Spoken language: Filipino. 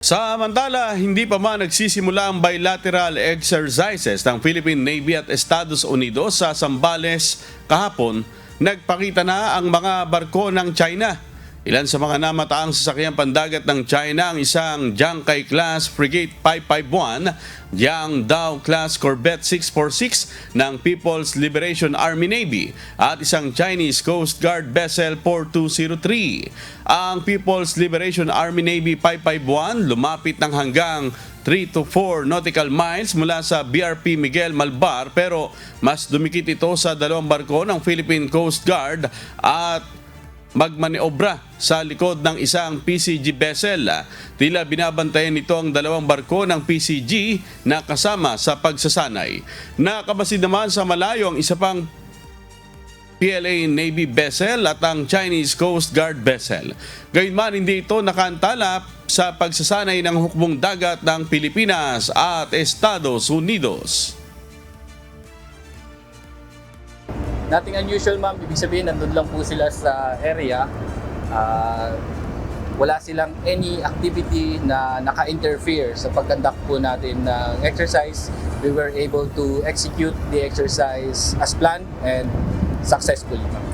Samantala, hindi pa man nagsisimula ang bilateral exercises ng Philippine Navy at Estados Unidos sa Zambales kahapon, nagpakita na ang mga barko ng China. Ilan sa mga namataang sasakyang pandagat ng China ang isang Jiangkai-class Frigate 551, Jiangdao-class Corvette 646 ng People's Liberation Army Navy at isang Chinese Coast Guard vessel 4203. Ang People's Liberation Army Navy 551 lumapit ng hanggang 3 to 4 nautical miles mula sa BRP Miguel Malbar, pero mas dumikit ito sa dalawang barko ng Philippine Coast Guard at magmaniobra sa likod ng isang PCG vessel. Tila binabantayan nito ang dalawang barko ng PCG na kasama sa pagsasanay. Nakabasid naman sa malayo ang isa pang PLA Navy vessel at ang Chinese Coast Guard vessel. Gayunman, hindi ito nakantala sa pagsasanay ng hukbong dagat ng Pilipinas at Estados Unidos. Nothing unusual, ma'am. Ibig sabihin, nandun lang po sila sa area. Wala silang any activity na naka-interfere sa pag-conduct po natin ng exercise. We were able to execute the exercise as planned and successfully, ma'am.